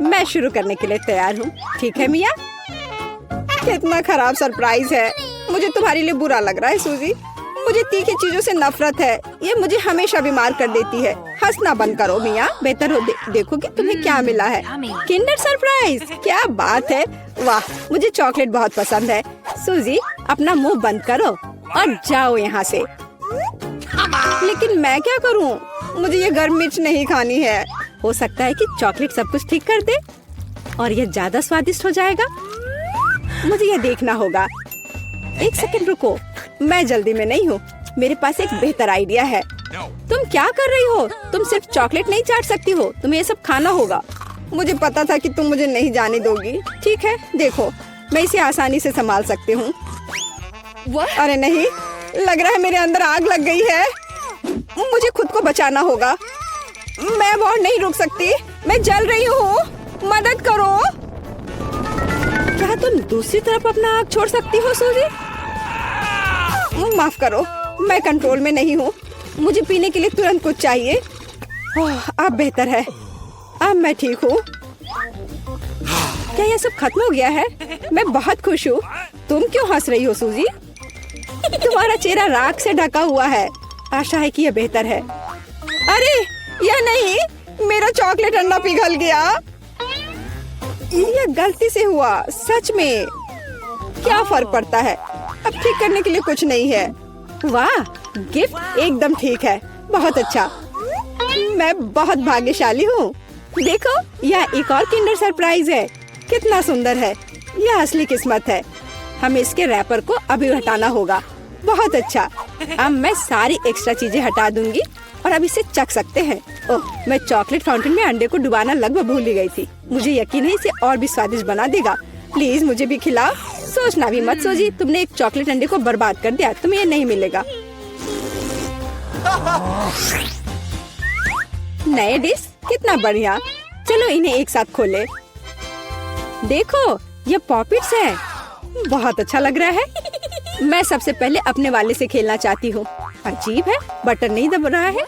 मैं शुरू करने के लिए तैयार हूँ। ठीक है मिया? कितना खराब सरप्राइज है। मुझे तुम्हारे लिए बुरा लग रहा है सूजी। मुझे तीखी चीजों से नफरत है। ये मुझे हमेशा बीमार कर देती है। हंसना बंद करो मिया। बेहतर हो देखो कि तुम्हें क्या मिला है। किंडर सरप्राइज, क्या बात है। वाह, मुझे चॉकलेट बहुत पसंद है। सूजी, अपना मुंह बंद करो और जाओ यहाँ से। लेकिन मैं क्या करूँ? मुझे ये गर्म मिर्च नहीं खानी है। हो सकता है कि चॉकलेट सब कुछ ठीक कर दे और ये ज्यादा स्वादिष्ट हो जाएगा। मुझे ये देखना होगा। एक सेकंड रुको, मैं जल्दी में नहीं हूँ। मेरे पास एक बेहतर आइडिया है। तुम क्या कर रही हो? तुम सिर्फ चॉकलेट नहीं चाट सकती हो, तुम्हें ये सब खाना होगा। मुझे पता था कि तुम मुझे नहीं जाने दोगी। ठीक है, देखो, मैं इसे आसानी से संभाल सकती हूँ। अरे नहीं, लग रहा है मेरे अंदर आग लग गई है। मुझे खुद को बचाना होगा। मैं और नहीं रुक सकती। मैं जल रही हूँ, मदद करो। क्या तुम दूसरी तरफ अपना आग छोड़ सकती हो सूजी? माफ करो, मैं कंट्रोल में नहीं हूँ। मुझे पीने के लिए तुरंत कुछ चाहिए। अब बेहतर है, अब मैं ठीक हूँ। क्या ये सब खत्म हो गया है? मैं बहुत खुश हूँ। तुम क्यों हंस रही हो सूजी? तुम्हारा चेहरा राख से ढका हुआ है। आशा है कि यह बेहतर है। अरे यह नहीं, मेरा चॉकलेट अंडा पिघल गया। यह गलती से हुआ, सच में। क्या फर्क पड़ता है? अब ठीक करने के लिए कुछ नहीं है। वाह, गिफ्ट एकदम ठीक है। बहुत अच्छा, मैं बहुत भाग्यशाली हूँ। देखो, यह एक और किंडर सरप्राइज है। कितना सुंदर है। यह असली किस्मत है। हमें इसके रैपर को अभी हटाना होगा। बहुत अच्छा, अब मैं सारी एक्स्ट्रा चीजें हटा दूंगी और अब इसे चख सकते हैं। ओह, मैं चॉकलेट फाउंटेन में अंडे को डुबाना लगभग भूल ही गई थी। मुझे यकीन है इसे और भी स्वादिष्ट बना देगा। प्लीज मुझे भी खिलाओ। सोचना भी मत सूजी, तुमने एक चॉकलेट अंडे को बर्बाद कर दिया। तुम्हें ये नहीं मिलेगा। नए डिश, कितना बढ़िया। चलो इन्हें एक साथ खोले। देखो, ये पॉपिट्स है। बहुत अच्छा लग रहा है। मैं सबसे पहले अपने वाले से खेलना चाहती हूँ। अजीब है, बटन नहीं दब रहा है।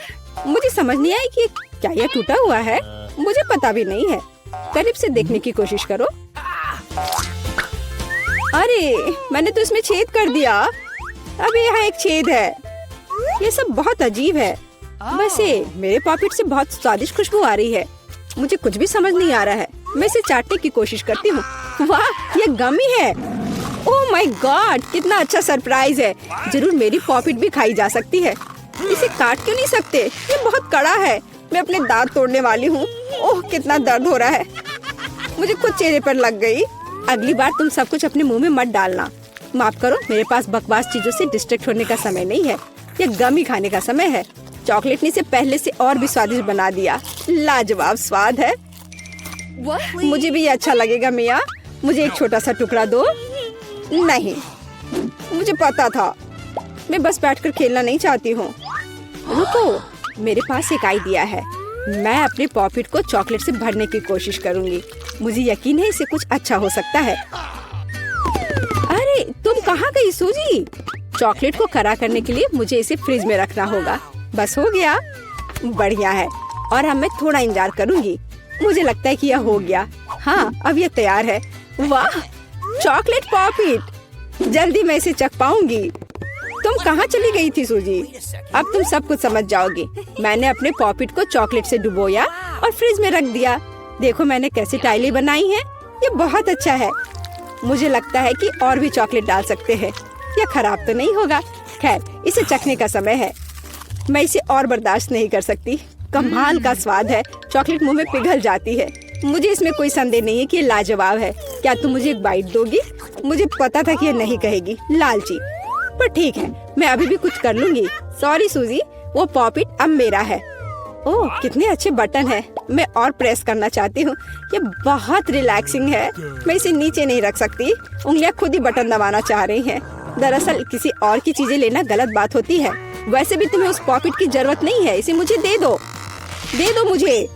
मुझे समझ नहीं आई कि क्या यह टूटा हुआ है। मुझे पता भी नहीं है। करीब से देखने की कोशिश करो। अरे, मैंने तो इसमें छेद कर दिया। अभी यहाँ एक छेद है। ये सब बहुत अजीब है। वैसे मेरे पॉकेट से बहुत स्वादिष्ट खुशबू आ रही है। मुझे कुछ भी समझ नहीं आ रहा है। मैं इसे चाटने की कोशिश करती हूँ। वाह, ये गमी है। ओह माय गॉड, कितना अच्छा सरप्राइज है। जरूर मेरी पॉकेट भी खाई जा सकती है। इसे काट क्यों नहीं सकते? ये बहुत कड़ा है। मैं अपने दांत तोड़ने वाली हूँ। ओह, कितना दर्द हो रहा है। मुझे खुद चेहरे पर लग गई। अगली बार तुम सब कुछ अपने मुंह में मत डालना। माफ करो, मेरे पास बकवास चीजों से डिस्ट्रैक्ट होने का समय नहीं है। ये गमी खाने का समय है। चॉकलेट ने इसे पहले से और भी स्वादिष्ट बना दिया। लाजवाब स्वाद है। मुझे भी ये अच्छा लगेगा मिया। मुझे एक छोटा सा टुकड़ा दो। नहीं, मुझे पता था। मैं बस बैठकर खेलना नहीं चाहती हूँ। रुको, मेरे पास एक आइडिया है। मैं अपने पॉकेट को चॉकलेट से भरने की कोशिश करूँगी। मुझे यकीन है इसे कुछ अच्छा हो सकता है। अरे, तुम कहाँ गई सूजी? चॉकलेट को कड़ा करने के लिए मुझे इसे फ्रिज में रखना होगा। बस हो गया। बढ़िया है। और अब मैं थोड़ा इंतजार करूँगी। मुझे लगता है कि यह हो गया। हाँ, अब यह तैयार है। वाह, चॉकलेट पॉकेट। जल्दी मैं इसे चख पाऊंगी। तुम कहाँ चली गई थी सूजी? अब तुम सब कुछ समझ जाओगी। मैंने अपने पॉकेट को चॉकलेट से डुबोया और फ्रिज में रख दिया। देखो मैंने कैसे टाइलें बनाई हैं। ये बहुत अच्छा है। मुझे लगता है कि और भी चॉकलेट डाल सकते हैं। यह खराब तो नहीं होगा। खैर, इसे चखने का समय है। मैं इसे और बर्दाश्त नहीं कर सकती। कमाल का स्वाद है। चॉकलेट मुंह में पिघल जाती है। मुझे इसमें कोई संदेह नहीं है कि ये लाजवाब है। क्या तुम मुझे एक बाइट दोगी? मुझे पता था कि ये नहीं कहेगी, लालची। पर ठीक है, मैं अभी भी कुछ कर लूंगी। सॉरी सूजी, वो पॉकेट अब मेरा है। ओह, कितने अच्छे बटन है। मैं और प्रेस करना चाहती हूँ। ये बहुत रिलैक्सिंग है। मैं इसे नीचे नहीं रख सकती। उंगलियां खुद ही बटन दबाना चाह रही हैं। दरअसल किसी और की चीजें लेना गलत बात होती है। वैसे भी तुम्हें उस पॉकेट की जरूरत नहीं है। इसे मुझे दे दो। दे दो मुझे।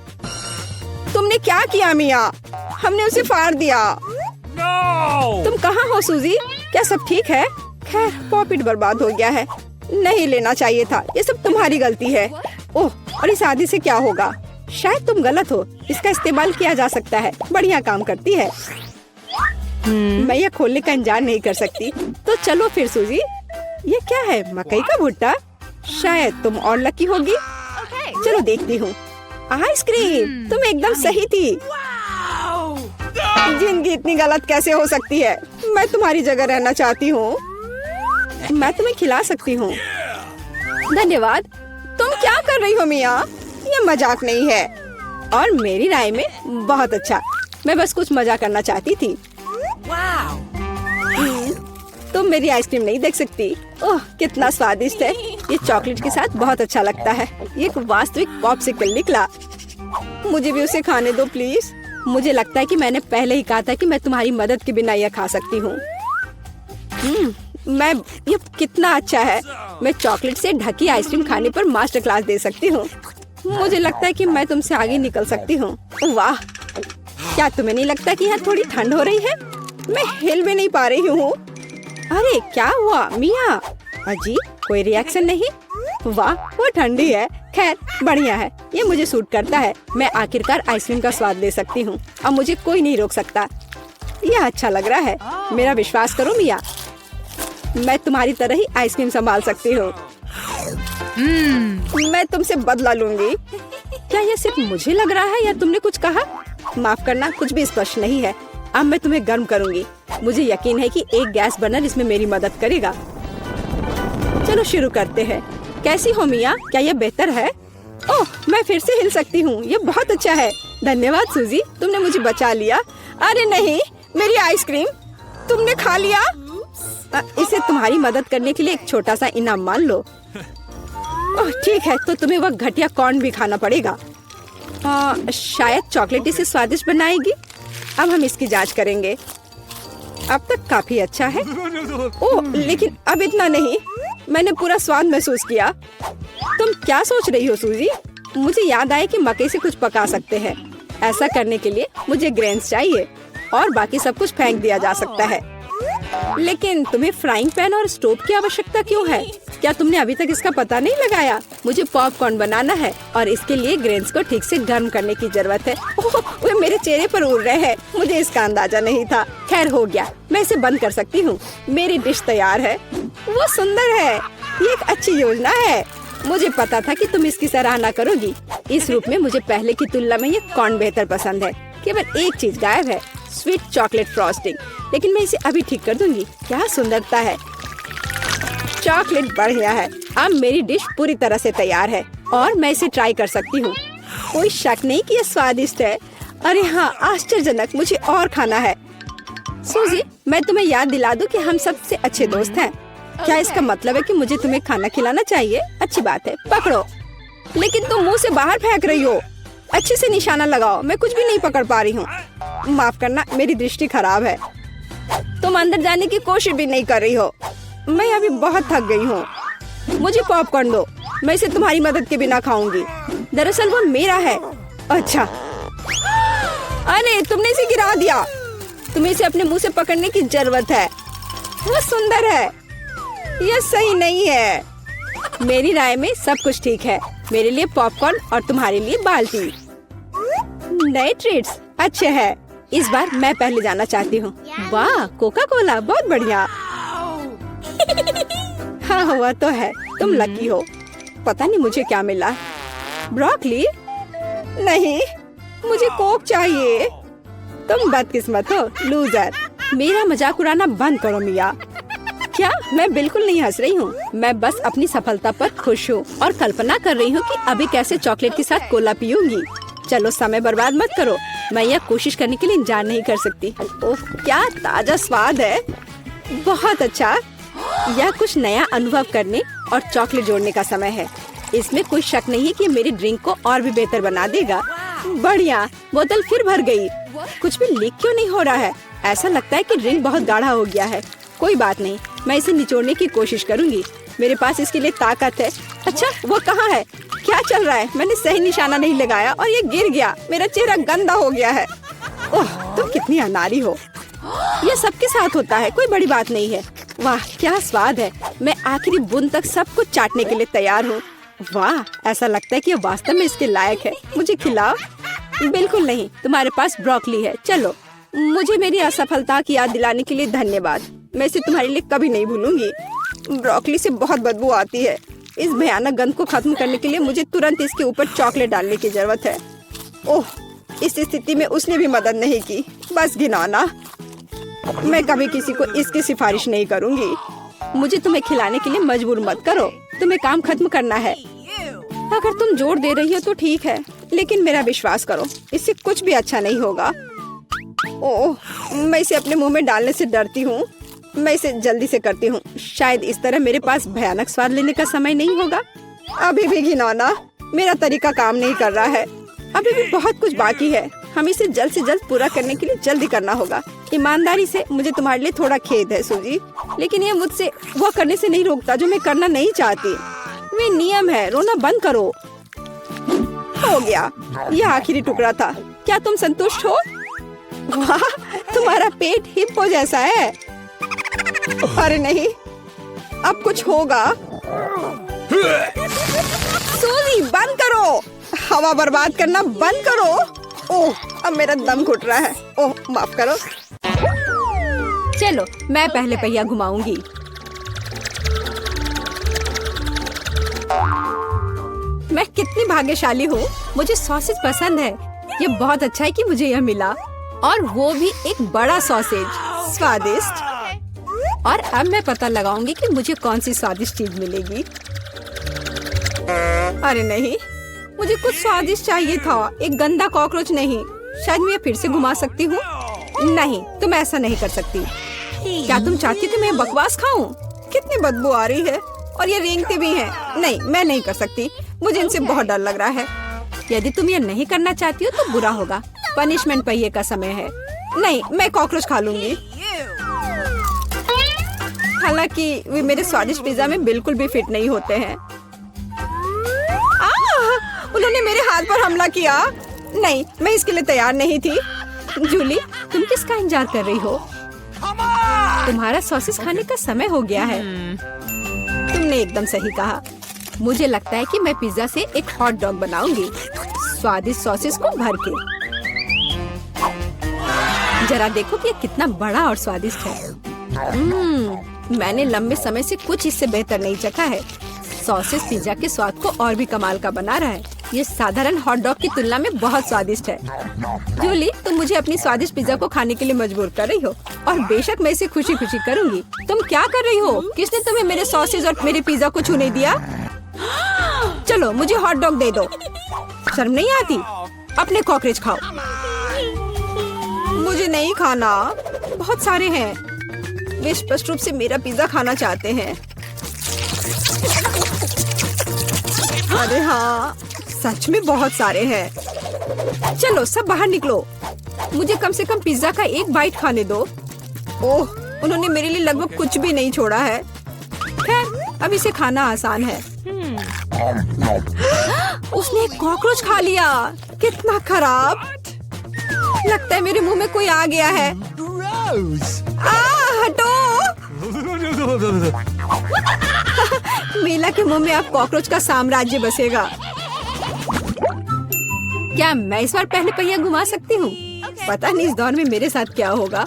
तुमने क्या किया मिया? हमने उसे फाड़ दिया। No! तुम कहाँ हो सूजी? क्या सब ठीक है? खैर, पॉकेट बर्बाद हो गया है। नहीं लेना चाहिए था। ये सब तुम्हारी गलती है। ओह, और इस आदि से क्या होगा? शायद तुम गलत हो, इसका इस्तेमाल किया जा सकता है। बढ़िया काम करती है। मैं यह खोलने का इंतजार नहीं कर सकती। तो चलो फिर सूजी, ये क्या है? मकई का भुट्टा? शायद तुम और लकी होगी। चलो देखती हूँ। आइसक्रीम, तुम एकदम सही थी। जिंदगी इतनी गलत कैसे हो सकती है? मैं तुम्हारी जगह रहना चाहती हूँ। मैं तुम्हें खिला सकती हूँ। धन्यवाद। तुम क्या कर रही हो मिया? ये मजाक नहीं है। और मेरी राय में बहुत अच्छा। मैं बस कुछ मजा करना चाहती थी। तुम मेरी आइसक्रीम नहीं देख सकती। ओह, कितना स्वादिष्ट है। ये चॉकलेट के साथ बहुत अच्छा लगता है। ये एक वास्तविक पॉप्सिकल निकला। मुझे भी उसे खाने दो प्लीज। मुझे लगता है कि मैंने पहले ही कहा था कि मैं तुम्हारी मदद के बिना यह खा सकती हूँ। ये कितना अच्छा है। मैं चॉकलेट से ढकी आइसक्रीम खाने पर मास्टर क्लास दे सकती हूँ। मुझे लगता है कि मैं तुमसे आगे निकल सकती हूँ। वाह, क्या तुम्हें नहीं लगता कि यहाँ थोड़ी ठंड हो रही है? मैं हिल भी नहीं पा रही हूँ। अरे क्या हुआ मिया? अजी, कोई रिएक्शन नहीं? वाह, वो ठंडी है। खैर, बढ़िया है। ये मुझे सूट करता है। मैं आखिरकार आइसक्रीम का स्वाद ले सकती हूँ। अब मुझे कोई नहीं रोक सकता। यह अच्छा लग रहा है। मेरा विश्वास करो मिया, मैं तुम्हारी तरह ही आइसक्रीम संभाल सकती हूँ। मैं तुमसे बदला लूंगी। क्या यह सिर्फ मुझे लग रहा है या तुमने कुछ कहा? माफ करना, कुछ भी स्पष्ट नहीं है। अब मैं तुम्हें गर्म करूंगी। मुझे यकीन है कि एक गैस बर्नर इसमें मेरी मदद करेगा। चलो शुरू करते हैं। कैसी हो मिया? क्या यह बेहतर है? ओह, मैं फिर से हिल सकती हूँ। ये बहुत अच्छा है। धन्यवाद सूजी, तुमने मुझे बचा लिया। अरे नहीं, मेरी आइसक्रीम तुमने खा लिया। इसे तुम्हारी मदद करने के लिए एक छोटा सा इनाम मान लो। ओह ठीक है, तो तुम्हें वह घटिया कॉर्न भी खाना पड़ेगा। शायद चॉकलेट इसे स्वादिष्ट बनाएगी। अब हम इसकी जांच करेंगे। अब तक काफी अच्छा है। ओह, लेकिन अब इतना नहीं। मैंने पूरा स्वाद महसूस किया। तुम क्या सोच रही हो सूजी? मुझे याद आया कि मकई से कुछ पका सकते हैं। ऐसा करने के लिए मुझे ग्रेन्स चाहिए और बाकी सब कुछ फेंक दिया जा सकता है। लेकिन तुम्हें फ्राइंग पैन और स्टोव की आवश्यकता क्यों है? क्या तुमने अभी तक इसका पता नहीं लगाया? मुझे पॉपकॉर्न बनाना है और इसके लिए ग्रेन्स को ठीक से गर्म करने की जरूरत है। ओह, वे मेरे चेहरे पर उड़ रहे हैं। मुझे इसका अंदाजा नहीं था। खैर, हो गया। मैं इसे बंद कर सकती हूँ। मेरी डिश तैयार है। वो सुंदर है। ये एक अच्छी योजना है। मुझे पता था कि तुम इसकी सराहना करोगी। इस रूप में मुझे पहले की तुलना में ये कॉर्न बेहतर पसंद है। केवल एक चीज गायब है, स्वीट चॉकलेट फ्रॉस्टिंग। लेकिन मैं इसे अभी ठीक कर दूंगी। क्या सुंदरता है। चॉकलेट बढ़िया है। अब मेरी डिश पूरी तरह से तैयार है और मैं इसे ट्राई कर सकती हूँ। कोई शक नहीं कि यह स्वादिष्ट है। अरे हाँ, आश्चर्यजनक। मुझे और खाना है। सूजी, मैं तुम्हें याद दिला दूं कि हम सबसे अच्छे दोस्त हैं। क्या इसका मतलब है कि मुझे तुम्हें खाना खिलाना चाहिए? अच्छी बात है, पकड़ो। लेकिन तुम मुंह से बाहर फेंक रही हो। अच्छे से निशाना लगाओ। मैं कुछ भी नहीं पकड़ पा रही हूँ। माफ करना, मेरी दृष्टि खराब है। तुम अंदर जाने की कोशिश भी नहीं कर रही हो। मैं अभी बहुत थक गई हूँ। मुझे पॉपकॉर्न दो। मैं इसे तुम्हारी मदद के बिना खाऊंगी। दरअसल वो मेरा है। अच्छा, अरे तुमने इसे गिरा दिया। तुम्हें इसे अपने मुंह से पकड़ने की जरूरत है। वो सुंदर है। यह सही नहीं है। मेरी राय में सब कुछ ठीक है। मेरे लिए पॉपकॉर्न और तुम्हारे लिए बाल्टी। नए ट्रीट्स अच्छे हैं। इस बार मैं पहले जाना चाहती हूँ। वाह, कोका कोला, बहुत बढ़िया। हाँ, हुआ तो है। तुम लकी हो। पता नहीं मुझे क्या मिला। ब्रोकली? नहीं, मुझे कोक चाहिए। तुम बदकिस्मत हो, लूजर। मेरा मजाक उड़ाना बंद करो मिया। क्या? मैं बिल्कुल नहीं हंस रही हूँ। मैं बस अपनी सफलता पर खुश हूँ और कल्पना कर रही हूँ कि अभी कैसे चॉकलेट के साथ कोला पीऊंगी। चलो, समय बर्बाद मत करो। मैं यह कोशिश करने के लिए इंतजार नहीं कर सकती। ओह, क्या ताजा स्वाद है। बहुत अच्छा। यह कुछ नया अनुभव करने और चॉकलेट जोड़ने का समय है। इसमें कोई शक नहीं है कि मेरी ड्रिंक को और भी बेहतर बना देगा। बढ़िया। बोतल फिर भर गई। कुछ भी लीक क्यों नहीं हो रहा है? ऐसा लगता है कि ड्रिंक बहुत गाढ़ा हो गया है। कोई बात नहीं, मैं इसे निचोड़ने की कोशिश करूंगी। मेरे पास इसके लिए ताकत है। अच्छा, वो कहाँ है? क्या चल रहा है? मैंने सही निशाना नहीं लगाया और ये गिर गया। मेरा चेहरा गंदा हो गया है। ओह, तुम कितनी अनाड़ी हो। ये सबके साथ होता है, कोई बड़ी बात नहीं है। वाह, क्या स्वाद है। मैं आखिरी बूंद तक सब कुछ चाटने के लिए तैयार हूँ। वाह, ऐसा लगता है कि ये वास्तव में इसके लायक है। मुझे खिलाओ। बिल्कुल नहीं, तुम्हारे पास ब्रोकली है। चलो, मुझे मेरी असफलता की याद दिलाने के लिए धन्यवाद। मैं इसे तुम्हारे लिए कभी नहीं भूलूंगी। ब्रोकली से बहुत बदबू आती है। इस भयानक गंध को खत्म करने के लिए मुझे तुरंत इसके ऊपर चॉकलेट डालने की जरूरत है। ओह, इस स्थिति में उसने भी मदद नहीं की। बस घिनौना। मैं कभी किसी को इसकी सिफारिश नहीं करूंगी। मुझे तुम्हें खिलाने के लिए मजबूर मत करो। तुम्हें काम खत्म करना है। अगर तुम जोर दे रही हो तो ठीक है, लेकिन मेरा विश्वास करो, इससे कुछ भी अच्छा नहीं होगा। ओह, मैं इसे अपने मुंह में डालने से डरती हूँ। मैं इसे जल्दी से करती हूँ। शायद इस तरह मेरे पास भयानक स्वाद लेने का समय नहीं होगा। अभी भी घिनौना। मेरा तरीका काम नहीं कर रहा है। अभी भी बहुत कुछ बाकी है। हम इसे जल्द से जल्द पूरा करने के लिए जल्दी करना होगा। ईमानदारी से मुझे तुम्हारे लिए थोड़ा खेद है सूजी, लेकिन ये मुझसे वो करने से नहीं रोकता जो मैं करना नहीं चाहती। वे नियम है। रोना बंद करो। हो गया, यह आखिरी टुकड़ा था। क्या तुम संतुष्ट हो? वाह, तुम्हारा पेट हिप्पो जैसा है। अरे नहीं, अब कुछ होगा। सूजी, बंद करो। हवा बर्बाद करना बंद करो। ओह, अब मेरा दम घुट रहा है। ओह, माफ करो। चलो, मैं पहले पहिया घुमाऊंगी। मैं कितनी भाग्यशाली हूँ। मुझे सॉसेज पसंद है। ये बहुत अच्छा है कि मुझे यह मिला, और वो भी एक बड़ा सॉसेज। स्वादिष्ट। और अब मैं पता लगाऊंगी कि मुझे कौन सी स्वादिष्ट चीज मिलेगी। अरे नहीं, मुझे कुछ स्वादिष्ट चाहिए था, एक गंदा कॉकरोच नहीं। शायद मैं फिर से घुमा सकती हूँ। नहीं, तुम ऐसा नहीं कर सकती। क्या तुम चाहती हो कि मैं बकवास खाऊं? कितनी बदबू आ रही है, और ये रेंगते भी हैं। नहीं, मैं नहीं कर सकती। मुझे इनसे बहुत डर लग रहा है। यदि तुम ये नहीं करना चाहती हो तो बुरा होगा। पनिशमेंट पहिए का समय है। नहीं, मैं कॉकरोच खा लूंगी। हालांकि वे मेरे स्वादिष्ट पिज्जा में बिल्कुल भी फिट नहीं होते हैं। उन्होंने मेरे हाथ पर हमला किया। नहीं, मैं इसके लिए तैयार नहीं थी। जूली, तुम किसका इंतजार कर रही हो? तुम्हारा सॉसेस खाने का समय हो गया है। तुमने एकदम सही कहा। मुझे लगता है कि मैं पिज्जा से एक हॉट डॉग बनाऊंगी, स्वादिष्ट सॉसेस को भर के। जरा देखो कि ये कितना बड़ा और स्वादिष्ट है। मैंने लंबे समय से कुछ इससे बेहतर नहीं चखा है। सॉसेस पिज्जा के स्वाद को और भी कमाल का बना रहा है। ये साधारण हॉट डॉग की तुलना में बहुत स्वादिष्ट है। जूली, तुम मुझे अपनी स्वादिष्ट पिज्जा को खाने के लिए मजबूर कर रही हो, और बेशक मैं इसे खुशी खुशी करूंगी। तुम क्या कर रही हो? किसने तुम्हें मेरे सॉसेज और मेरे पिज्जा को छूने दिया? चलो, मुझे हॉट डॉग दे दो। शर्म नहीं आती? अपने कॉकरोच खाओ। मुझे नहीं खाना। बहुत सारे हैं। वे स्पष्ट रूप से मेरा पिज्जा खाना चाहते हैं। अरे हाँ, सच में बहुत सारे हैं। चलो, सब बाहर निकलो। मुझे कम से कम पिज्जा का एक बाइट खाने दो। ओह, उन्होंने मेरे लिए लगभग कुछ भी नहीं छोड़ा है। खैर, अब इसे खाना आसान है। उसने एक कॉकरोच खा लिया। कितना खराब। लगता है मेरे मुंह में कोई आ गया है। हटो। मीला के मुंह में अब कॉकरोच का साम्राज्य बसेगा। क्या मैं इस बार पहले पहिया घुमा सकती हूँ? पता नहीं इस दौर में मेरे साथ क्या होगा।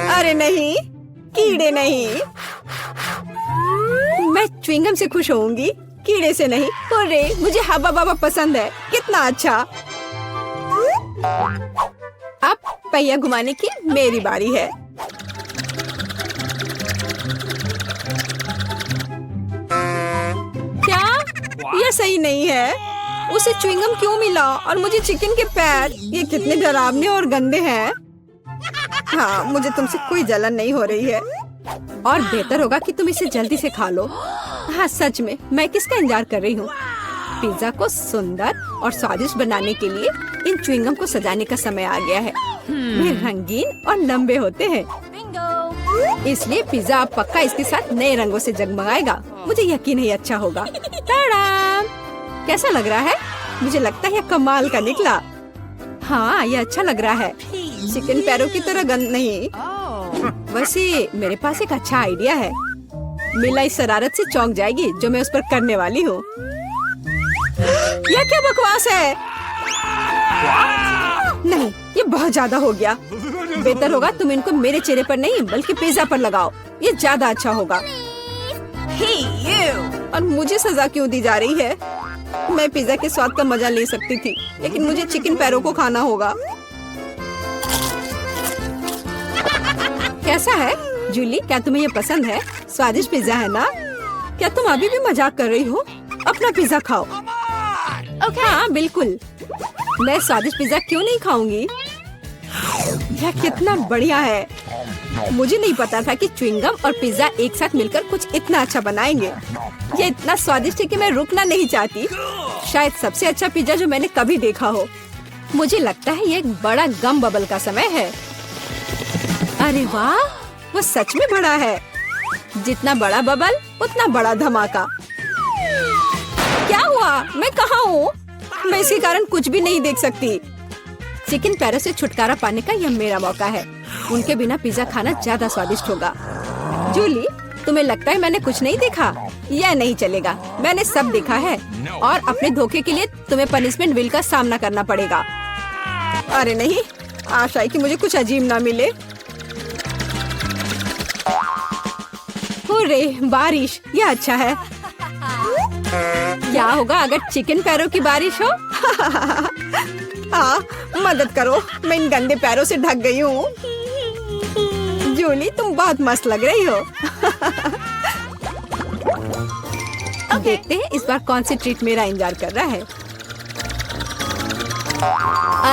अरे नहीं, कीड़े नहीं। मैं च्युइंगम से खुश होऊंगी, कीड़े से नहीं। अरे, मुझे हब्बा बाबा पसंद है। कितना अच्छा। अब पहिया घुमाने की मेरी बारी है। क्या यह सही नहीं है? उसे च्युइंगम क्यों मिला और मुझे चिकन के पैर? ये कितने डरावने और गंदे हैं। हाँ, मुझे तुमसे कोई जलन नहीं हो रही है, और बेहतर होगा कि तुम इसे जल्दी से खा लो। हाँ, सच में मैं किसका इंतजार कर रही हूँ? पिज्जा को सुंदर और स्वादिष्ट बनाने के लिए इन च्युइंगम को सजाने का समय आ गया है। वे रंगीन और लंबे होते हैं, इसलिए पिज्जा अब पक्का इसके साथ नए रंगों से जगमगाएगा। मुझे यकीन है अच्छा होगा। टाडाम! कैसा लग रहा है? मुझे लगता है यह कमाल का निकला। हाँ, यह अच्छा लग रहा है। चिकन पैरों की तरह गंद नहीं। वैसे मेरे पास एक अच्छा आइडिया है। मिला इस शरारत से चौंक जाएगी जो मैं उस पर करने वाली हूँ। यह क्या बकवास है? नहीं, ये बहुत ज्यादा हो गया। बेहतर होगा तुम इनको मेरे चेहरे पर नहीं बल्कि पिज्जा पर लगाओ, ये ज्यादा अच्छा होगा। और मुझे सजा क्यों दी जा रही है? मैं पिज्जा के स्वाद का मजा ले सकती थी, लेकिन मुझे चिकन पैरों को खाना होगा। कैसा है जूली, क्या तुम्हें ये पसंद है? स्वादिष्ट पिज्जा है ना? क्या तुम अभी भी मजाक कर रही हो? अपना पिज्जा खाओ। हाँ बिल्कुल, मैं स्वादिष्ट पिज्जा क्यों नहीं खाऊंगी? यह कितना बढ़िया है। मुझे नहीं पता था कि च्युइंगम और पिज्जा एक साथ मिलकर कुछ इतना अच्छा बनाएंगे। ये इतना स्वादिष्ट है कि मैं रुकना नहीं चाहती। शायद सबसे अच्छा पिज्जा जो मैंने कभी देखा हो। मुझे लगता है ये एक बड़ा गम बबल का समय है। अरे वाह, वो सच में बड़ा है। जितना बड़ा बबल उतना बड़ा धमाका। क्या हुआ? मैं कहाँ हूँ? मैं इसके कारण कुछ भी नहीं देख सकती। चिकन पैरों से छुटकारा पाने का यह मेरा मौका है। उनके बिना पिज्जा खाना ज्यादा स्वादिष्ट होगा। जूली, तुम्हें लगता है मैंने कुछ नहीं देखा? यह नहीं चलेगा, मैंने सब देखा है। और अपने धोखे के लिए तुम्हें पनिशमेंट बिल का सामना करना पड़ेगा। अरे नहीं, आशा है कि मुझे कुछ अजीब ना मिले। हुर्रे, बारिश, यह अच्छा है। क्या होगा अगर चिकन पैरों की बारिश हो? मदद करो, मैं इन गंदे पैरों से ढक गई हूँ। जूली, तुम बहुत मस्त लग रही हो। देखते हैं इस बार कौन सी ट्रीट मेरा इंतजार कर रहा है।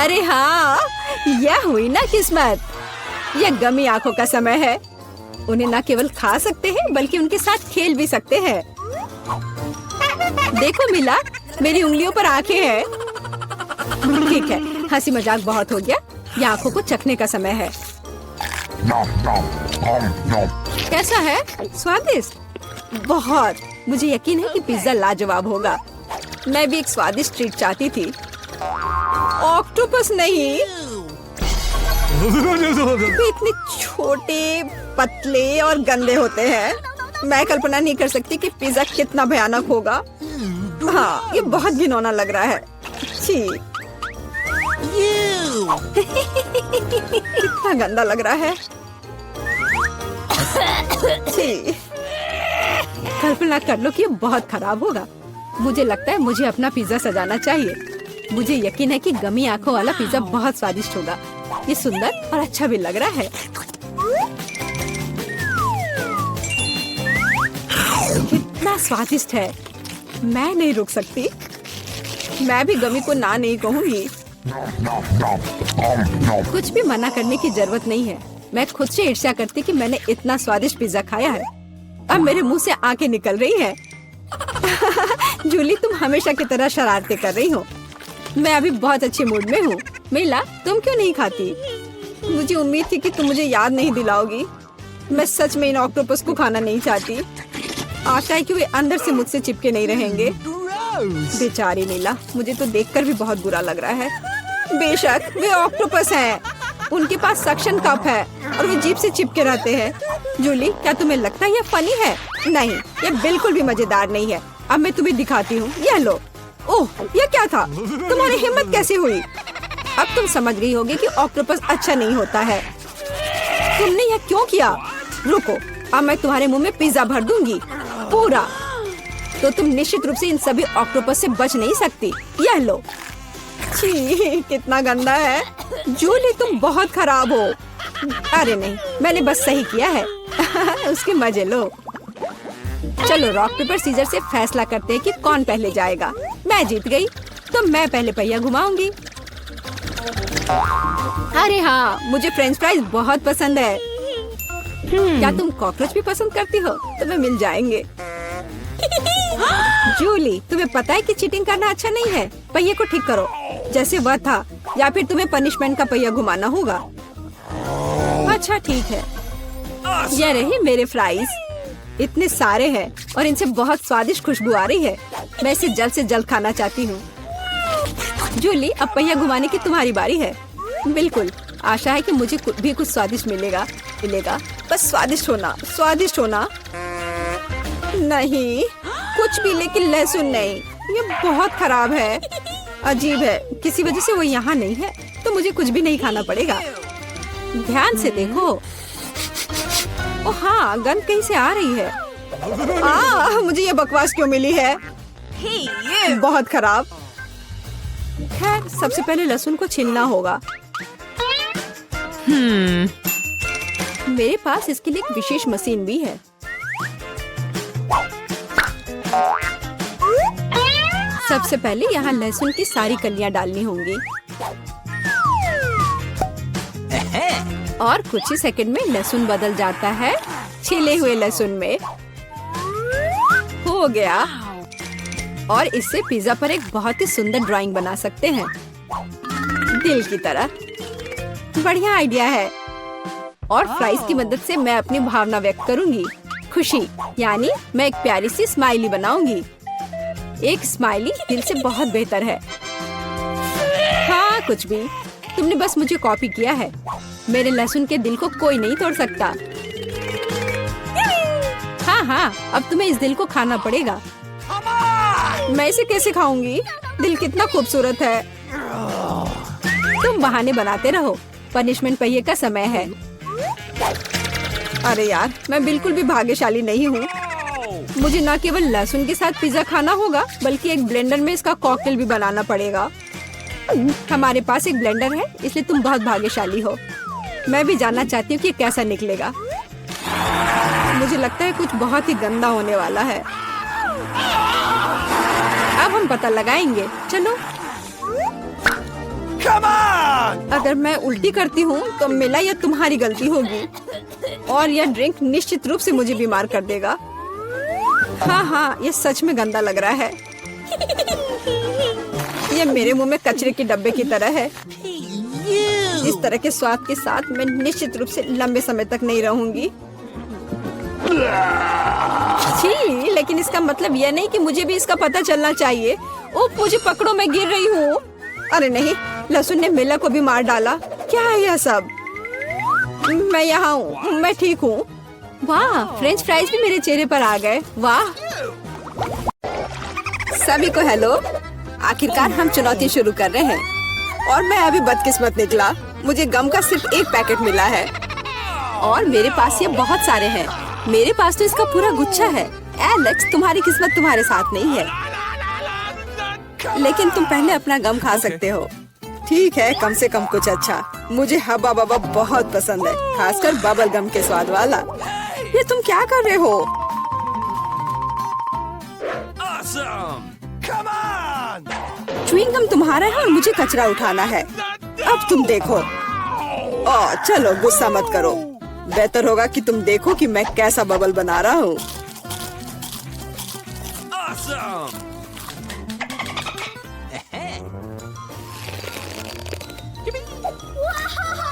अरे हाँ, यह हुई ना किस्मत। यह गमी आंखों का समय है। उन्हें न केवल खा सकते हैं बल्कि उनके साथ खेल भी सकते हैं। देखो मिला, मेरी उंगलियों पर आंखें हैं। ठीक है, हंसी मजाक बहुत हो गया। ये आंखों को चखने का समय है। कैसा है? स्वादिष्ट? बहुत। मुझे यकीन है कि पिज्जा लाजवाब होगा। मैं भी एक स्वादिष्ट ट्रीट चाहती थी। ऑक्टोपस नहीं। वे इतने छोटे, पतले और गंदे होते हैं। मैं कल्पना नहीं कर सकती कि पिज्जा कितना भयानक होगा। हाँ, ये बहुत घिनौना लग रहा है। छी। कितना गंदा लग रहा है। छी। कल्पना कर लो कि ये बहुत खराब होगा। मुझे लगता है मुझे अपना पिज्जा सजाना चाहिए। मुझे यकीन है कि गमी आंखों वाला पिज्जा बहुत स्वादिष्ट होगा। ये सुंदर और अच्छा भी लग रहा है। कितना स्वादिष्ट है। मैं नहीं रुक सकती। मैं भी गमी को ना नहीं कहूँगी। कुछ भी मना करने की जरूरत नहीं है। मैं खुद से ईर्ष्या करती कि मैंने इतना स्वादिष्ट पिज्जा खाया है। अब मेरे मुंह से आंखें निकल रही है। जूली, तुम हमेशा की तरह शरारतें कर रही हो। मैं अभी बहुत अच्छे मूड में हूँ। मिला, तुम क्यों नहीं खाती? मुझे उम्मीद थी कि तुम मुझे याद नहीं दिलाओगी। मैं सच में इन ऑक्टोपस को खाना नहीं चाहती। आशा है कि वे अंदर से मुझसे चिपके नहीं रहेंगे। बेचारी नीला, मुझे तो देखकर भी बहुत बुरा लग रहा है। बेशक वे ऑक्टोपस हैं। उनके पास सक्शन कप है और वे जीभ से चिपके रहते हैं। जूली, क्या तुम्हें लगता है यह फनी है? नहीं, यह बिल्कुल भी मजेदार नहीं है। अब मैं तुम्हें दिखाती हूँ। यह लो। ओह, यह क्या था? तुम्हारी हिम्मत कैसे हुई? अब तुम समझ गई होगी कि ऑक्टोपस अच्छा नहीं होता है। तुमने यह क्यों किया? रुको, अब मैं तुम्हारे मुंह में पिज्जा भर दूंगी, पूरा। तो तुम निश्चित रूप से इन सभी ऑक्टोपस से बच नहीं सकती। यह लो। छी, कितना गंदा है। जूली, तुम बहुत खराब हो। अरे नहीं, मैंने बस सही किया है। उसके मजे लो। चलो रॉक पेपर सीजर से फैसला करते हैं कि कौन पहले जाएगा। मैं जीत गई, तो मैं पहले पहिया घुमाऊंगी। अरे हाँ, मुझे फ्रेंच फ्राइज बहुत पसंद है। क्या तुम कॉकरोच भी पसंद करती हो? तुम्हें मिल जाएंगे। जूली, तुम्हें पता है कि चीटिंग करना अच्छा नहीं है। पहिए को ठीक करो जैसे वह था, या फिर तुम्हें पनिशमेंट का पहिया घुमाना होगा। अच्छा ठीक है। ये रहे मेरे फ्राइज। इतने सारे हैं और इनसे बहुत स्वादिष्ट खुशबू आ रही है। मैं इसे जल्द से जल्द खाना चाहती हूँ। जूली, अब पहिया घुमाने की तुम्हारी बारी है। बिल्कुल, आशा है कि मुझे भी कुछ स्वादिष्ट मिलेगा। बस स्वादिष्ट होना, स्वादिष्ट होना। नहीं, कुछ भी, लेकिन लहसुन नहीं। ये बहुत खराब है, अजीब है। किसी वजह से वो यहाँ नहीं है, तो मुझे कुछ भी नहीं खाना पड़ेगा। ध्यान से देखो। ओ हाँ, गंध कहीं से आ रही है। मुझे ये बकवास क्यों मिली है? बहुत खराब। खैर, सबसे पहले लहसुन को छीलना होगा। मेरे पास इसके लिए एक विशेष मशीन भी है। सबसे पहले यहाँ लहसुन की सारी कलियां डालनी होंगी और कुछ ही सेकंड में लहसुन बदल जाता है छिले हुए लहसुन में। हो गया। और इससे पिज्जा पर एक बहुत ही सुंदर ड्राइंग बना सकते हैं, दिल की तरह। बढ़िया आइडिया है। और फ्राइज की मदद से मैं अपनी भावना व्यक्त करूंगी, खुशी। यानी मैं एक प्यारी सी स्माइली बनाऊंगी। एक स्माइली दिल से बहुत बेहतर है। हाँ, कुछ भी। तुमने बस मुझे कॉपी किया है। मेरे लहसुन के दिल को कोई नहीं तोड़ सकता। हाँ, अब तुम्हें इस दिल को खाना पड़ेगा। मैं इसे कैसे खाऊंगी? दिल कितना खूबसूरत है। तुम बहाने बनाते रहो। पनिशमेंट पहिए का समय है। अरे यार, मैं बिल्कुल भी भाग्यशाली नहीं हूँ। मुझे न केवल लहसुन के साथ पिज्जा खाना होगा, बल्कि एक ब्लेंडर में इसका कॉकटेल भी बनाना पड़ेगा। हमारे पास एक ब्लेंडर है, इसलिए तुम बहुत भाग्यशाली हो। मैं भी जानना चाहती हूँ कि कैसा निकलेगा। मुझे लगता है कुछ बहुत ही गंदा होने वाला है। अब हम पता लगाएंगे। चलो। अगर मैं उल्टी करती हूँ तो मिला यह तुम्हारी गलती होगी और यह ड्रिंक निश्चित रूप से मुझे बीमार कर देगा। हाँ, यह सच में गंदा लग रहा है। यह मेरे मुंह में कचरे के डब्बे की तरह है। इस तरह के स्वाद के साथ मैं निश्चित रूप से लंबे समय तक नहीं रहूंगी। छी, लेकिन इसका मतलब यह नहीं कि मुझे भी इसका पता चलना चाहिए। ओह, मुझे पकड़ो, मैं गिर रही हूँ। अरे नहीं, लहसुन ने मिला को भी मार डाला। क्या है यह सब? मैं यहाँ हूँ, मैं ठीक हूँ। वाह, फ्रेंच फ्राइज भी मेरे चेहरे पर आ गए। वाह। सभी को हेलो। आखिरकार हम चुनौती शुरू कर रहे हैं और मैं अभी बदकिस्मत निकला। मुझे गम का सिर्फ एक पैकेट मिला है और मेरे पास ये बहुत सारे हैं। मेरे पास तो इसका पूरा गुच्छा है। एलेक्स, तुम्हारी किस्मत तुम्हारे साथ नहीं है, लेकिन तुम पहले अपना गम खा सकते हो। ठीक है, कम से कम कुछ अच्छा। मुझे हब्बा बब्बा बहुत पसंद है, खासकर बबल गम के स्वाद वाला। ये तुम क्या कर रहे हो? च्युइंग गम तुम्हारा है और मुझे कचरा उठाना है। अब तुम देखो। चलो, गुस्सा मत करो। बेहतर होगा कि तुम देखो कि मैं कैसा बबल बना रहा हूँ।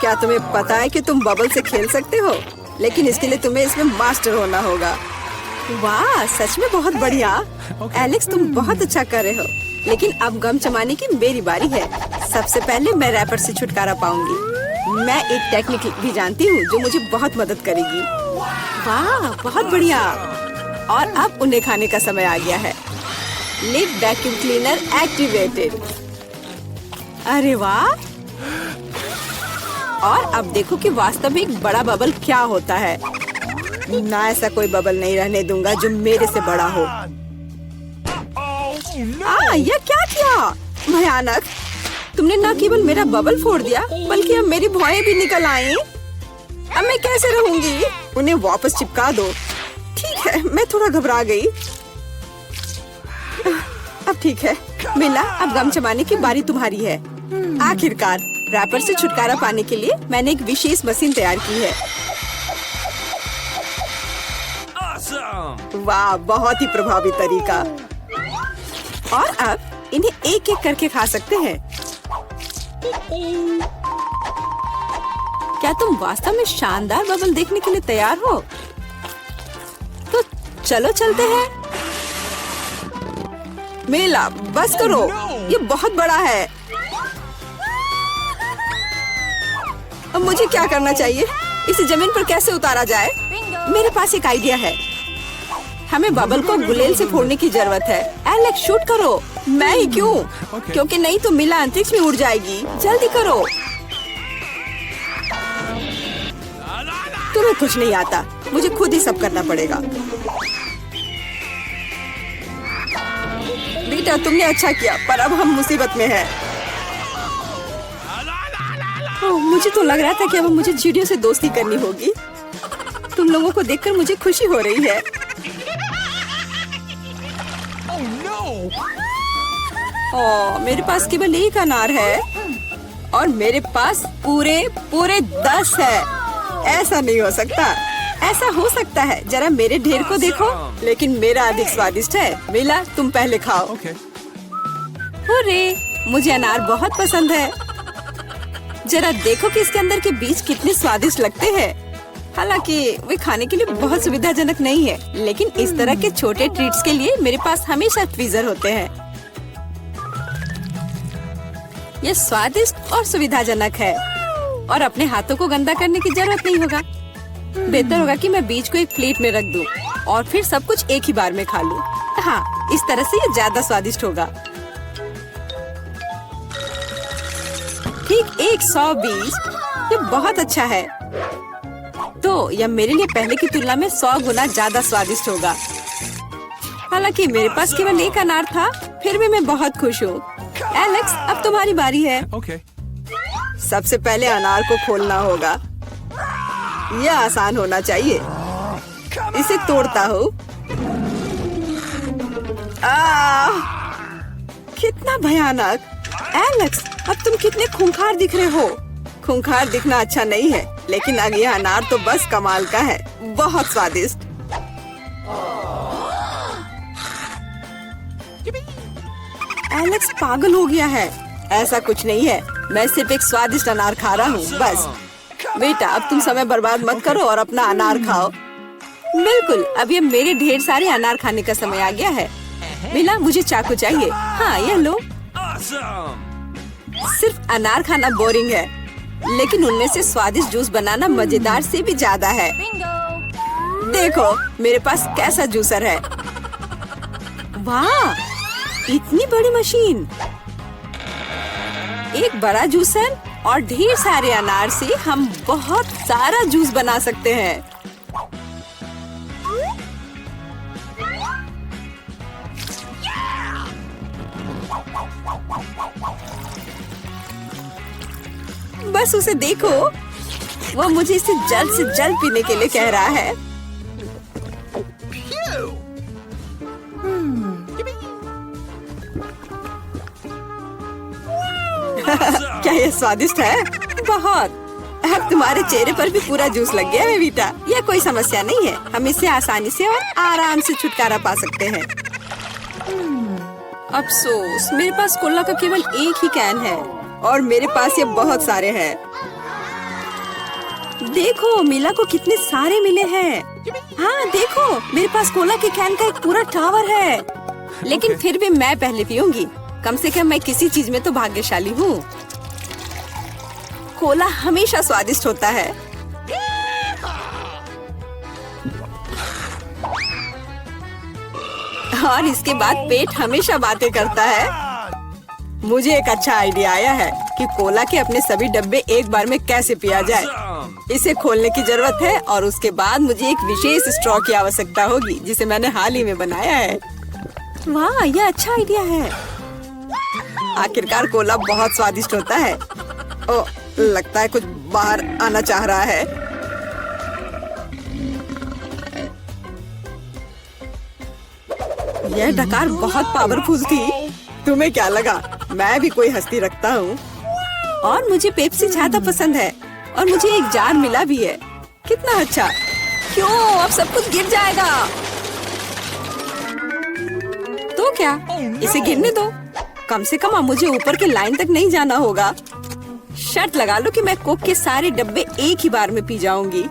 क्या तुम्हें पता है कि तुम बबल से खेल सकते हो? लेकिन इसके लिए तुम्हें इसमें मास्टर होना होगा। वाह, सच में बहुत बढ़िया। एलेक्स, तुम बहुत अच्छा कर रहे हो। लेकिन अब गम चबाने की मेरी बारी है। सबसे पहले मैं रैपर से छुटकारा पाऊंगी। मैं एक टेक्निक भी जानती हूँ जो मुझे बहुत मदद करेगी। वाह, बहुत बढ़िया। और अब उन्हें खाने का समय आ गया है। Lid vacuum cleaner activated. अरे वाह। और अब देखो कि वास्तव में एक बड़ा बबल क्या होता है। ना, ऐसा कोई बबल नहीं रहने दूंगा जो मेरे से बड़ा हो। यह क्या किया? भयानक। तुमने न केवल मेरा बबल फोड़ दिया, बल्कि अब मेरी भौएं भी निकल आई। अब मैं कैसे रहूंगी? उन्हें वापस चिपका दो। ठीक है, मैं थोड़ा घबरा गई। अब ठीक है। मिला, अब गम चबाने की बारी तुम्हारी है। आखिरकार रैपर से छुटकारा पाने के लिए मैंने एक विशेष मशीन तैयार की है। वाह, बहुत ही प्रभावी तरीका। और अब इन्हें एक एक करके खा सकते हैं। क्या तुम वास्तव में शानदार बबल देखने के लिए तैयार हो? तो चलो चलते हैं। मेला, बस करो, ये बहुत बड़ा है। अब मुझे क्या करना चाहिए? इसे जमीन पर कैसे उतारा जाए? मेरे पास एक आइडिया है। हमें बबल को गुलेल से फोड़ने की जरूरत है। एलेक्स शूट करो। मैं ही क्यों? क्योंकि नहीं तो मिला अंतरिक्ष में उड़ जाएगी। जल्दी करो। तुम्हें कुछ नहीं आता, मुझे खुद ही सब करना पड़ेगा। बेटा तुमने अच्छा किया, पर अब हम मुसीबत में हैं। मुझे तो लग रहा था कि अब मुझे चिड़ियों से दोस्ती करनी होगी। तुम लोगों को देखकर मुझे खुशी हो रही है। मेरे पास केवल एक अनार है और मेरे पास पूरे 10 है। ऐसा नहीं हो सकता। ऐसा हो सकता है, जरा मेरे ढेर को देखो, लेकिन मेरा अधिक स्वादिष्ट है। मिला, तुम पहले खाओ। अरे, मुझे अनार बहुत पसंद है। जरा देखो कि इसके अंदर के बीज कितने स्वादिष्ट लगते हैं। हालांकि वे खाने के लिए बहुत सुविधाजनक नहीं है, लेकिन इस तरह के छोटे ट्रीट्स के लिए मेरे पास हमेशा ट्वीजर होते हैं। यह स्वादिष्ट और सुविधाजनक है और अपने हाथों को गंदा करने की जरूरत नहीं होगा। बेहतर होगा कि मैं बीज को एक प्लेट में रख दूं और फिर सब कुछ एक ही बार में खा लूं। हाँ, इस तरह से ये ज्यादा स्वादिष्ट होगा। ठीक 100 बीज, ये बहुत अच्छा है। तो यह मेरे लिए पहले की तुलना में 100 गुना ज्यादा स्वादिष्ट होगा। हालांकि मेरे पास केवल एक अनार था, फिर भी मैं बहुत खुश हूँ। एलेक्स, अब तुम्हारी बारी है। सबसे पहले अनार को खोलना होगा। यह आसान होना चाहिए। इसे तोड़ता हूँ। कितना भयानक। एलेक्स, अब तुम कितने खूंखार दिख रहे हो। खूंखार दिखना अच्छा नहीं है, लेकिन अब यह अनार तो बस कमाल का है। बहुत स्वादिष्ट। एलेक्स पागल हो गया है। ऐसा कुछ नहीं है, मैं सिर्फ एक स्वादिष्ट अनार खा रहा हूँ बस। बेटा, अब तुम समय बर्बाद मत करो और अपना अनार खाओ। बिल्कुल, अब ये मेरे ढेर सारे अनार खाने का समय आ गया है। मिला, मुझे चाकू चाहिए। हाँ, यह लो। सिर्फ अनार खाना बोरिंग है, लेकिन उनमें से स्वादिष्ट जूस बनाना मजेदार से भी ज्यादा है। देखो मेरे पास कैसा जूसर है। वाह, इतनी बड़ी मशीन। एक बड़ा जूसर और ढेर सारे अनार से हम बहुत सारा जूस बना सकते हैं। बस उसे देखो, वो मुझे इसे जल्द से जल्द पीने के लिए कह रहा है। क्या ये स्वादिष्ट है? बहुत। अब तुम्हारे चेहरे पर भी पूरा जूस लग गया है बेटा। यह कोई समस्या नहीं है, हम इससे आसानी से और आराम से छुटकारा पा सकते हैं। अफसोस, मेरे पास कोला का केवल एक ही कैन है और मेरे पास ये बहुत सारे हैं। देखो मिला को कितने सारे मिले हैं। हाँ देखो, मेरे पास कोला के कैन का एक पूरा टावर है। लेकिन फिर भी मैं पहले पीऊंगी। कम से कम मैं किसी चीज में तो भाग्यशाली हूँ। कोला हमेशा स्वादिष्ट होता है। और इसके बाद पेट हमेशा बातें करता है। मुझे एक अच्छा आइडिया आया है कि कोला के अपने सभी डब्बे एक बार में कैसे पिया जाए। इसे खोलने की जरूरत है और उसके बाद मुझे एक विशेष स्ट्रॉ की आवश्यकता होगी, जिसे मैंने हाल ही में बनाया है। वाह, यह अच्छा आइडिया है। आखिरकार कोला बहुत स्वादिष्ट होता है। ओ, लगता है कुछ बाहर आना चाह रहा है। यह डकार बहुत पावरफुल थी। तुम्हें क्या लगा मैं भी कोई हस्ती रखता हूँ? और मुझे पेप्सी ज्यादा पसंद है और मुझे एक जार मिला भी है। कितना अच्छा। क्यों, अब सब कुछ गिर जाएगा। तो क्या, इसे गिरने दो। कम से कम अब मुझे ऊपर के लाइन तक नहीं जाना होगा। शर्त लगा लो कि मैं कोक के सारे डब्बे एक ही बार में पी जाऊंगी।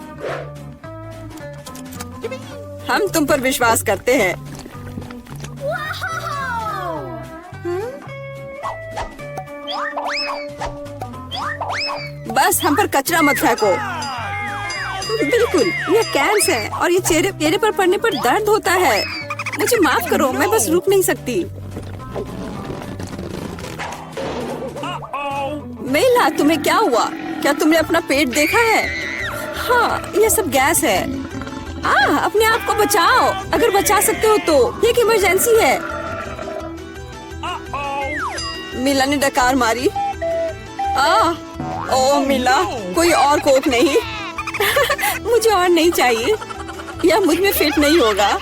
हम तुम पर विश्वास करते हैं। बस हम पर कचरा मत फेंको। बिल्कुल, ये कैंस है और ये चेहरे पर पड़ने पर दर्द होता है। मुझे माफ करो, मैं बस रुक नहीं सकती। मेला, तुम्हें क्या हुआ? क्या तुमने अपना पेट देखा है? हाँ, ये सब गैस है। अपने आप को बचाओ, अगर बचा सकते हो तो। ये एक इमरजेंसी है। मिला ने डकार मारी। ओ मिला, कोई और कोक नहीं? मुझे और नहीं चाहिए, यह मुझ में फिट नहीं होगा।